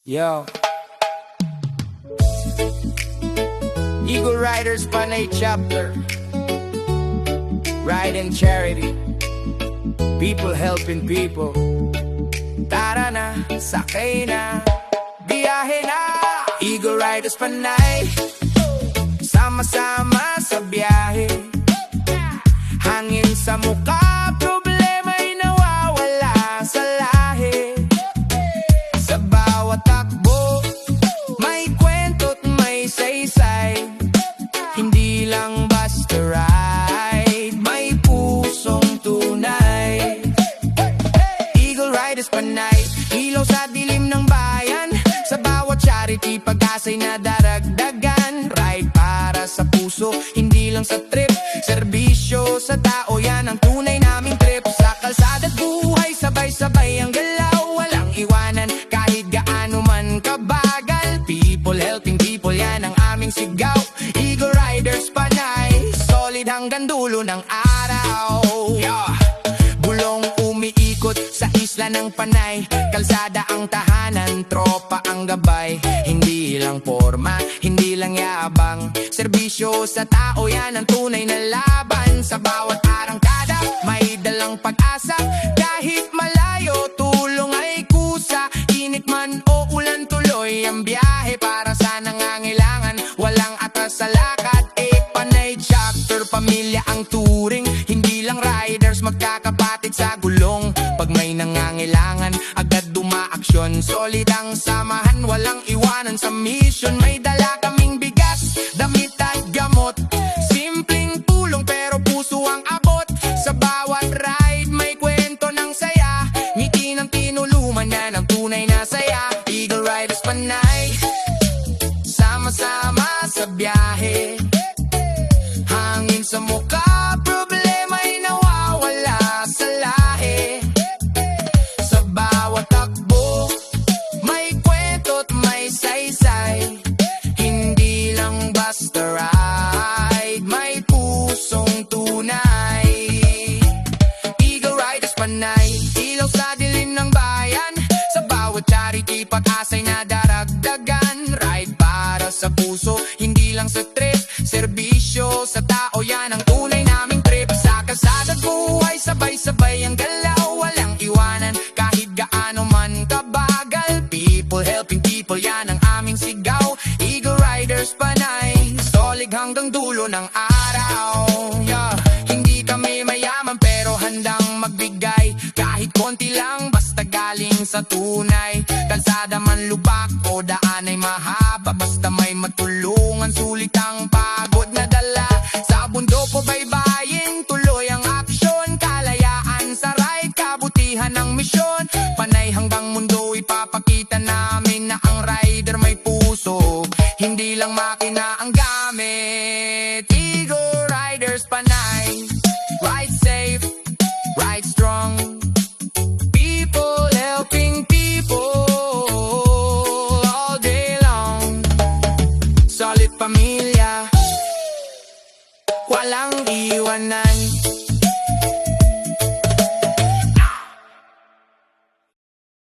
Yo, Eagle Riders Panay Chapter, Ride in Charity, People helping people. Tara na, sakay na, biyahe na. Eagle Riders Panay, sama-sama sa biyahe. Hangin sa mukha, problema'y nawawala sa lahi. Sa bawat takbo, may kwento't may saysay. Hindi lang basta ride, may pusong tunay. Eagle Riders Panay, ilaw sa dilim ng bayan. Sa bawat charity, pag-asa'y nadaragdagan. Ride para sa puso, hindi lang sa trip. Serbisyo sa tao, yan ang tunay naming trip. Sa kalsada't buhay, sabay-sabay ang galaw. Walang iwanan, kahit gaano man kabagal. People helping people, yan ang aming sigaw. Eagle Riders Panay, solid hanggang dulo ng araw. Bulong umiikot sa isla ng Panay. Kalsada ang tahanan, tropa ang gabay. Hindi lang forma, hindi lang yabang. Serbisyo sa tao, yan ang tunay na laban. Sa bawat arangkada, may dalang pag-asa. Kahit malayo, tulong ay kusa. Init man o ulan, tuloy ang biyahe para sa nangangailangan. Walang atas sa lakad, Panay Chapter, pamilya ang turing. Hindi lang riders, magkakapatid sa gulong. Pag may nangangailangan, agad dumaaksyon. Solid ang samahan, walang iwanan sa mission. May dala kaming bigas, damit at gamot. Simpleng tulong pero puso ang abot. Sa bawat ride, may kwento ng saya. Ngiti ng tinuluman, yan ang tunay na saya. Eagle Riders Panay, sama-sama sa biyahe. Hangin sa mukha, problema'y nawawala sa lahi. Sa bawat takbo, may kwento't may saysay. Hindi lang basta ride, may pusong tunay. Eagle Riders Panay, ilaw sa dilim ng bayan. Sa bawat charity, pag-asa'y nadaragdagan. Ride para sa puso, hindi lang sa trip. Serbisyo sa tao, yan ang tunay naming trip. Sa kalsada't buhay, sabay-sabay ang galaw. Walang iwanan, kahit gaano man kabagal. People helping people, yan ang aming sigaw. Eagle Riders Panay, solid hanggang dulo ng araw. Hindi kami mayaman pero handang magbigay. Kahit konti lang, basta galing sa tunay. Kalsada man lubak o daan ay mahaba, basta may matulungan, sulit ang pagod na dala. Sa bundok o baybayin, tuloy ang aksyon. Kalayaan sa ride, kabutihan ng misyon. Panay hanggang mundo, ipapakita namin na ang rider may puso. Hindi lang makina ang gamit. Eagle Riders Panay, ride safe, ride strong. People helping people all day long. Solid pamilya, walang iwanan.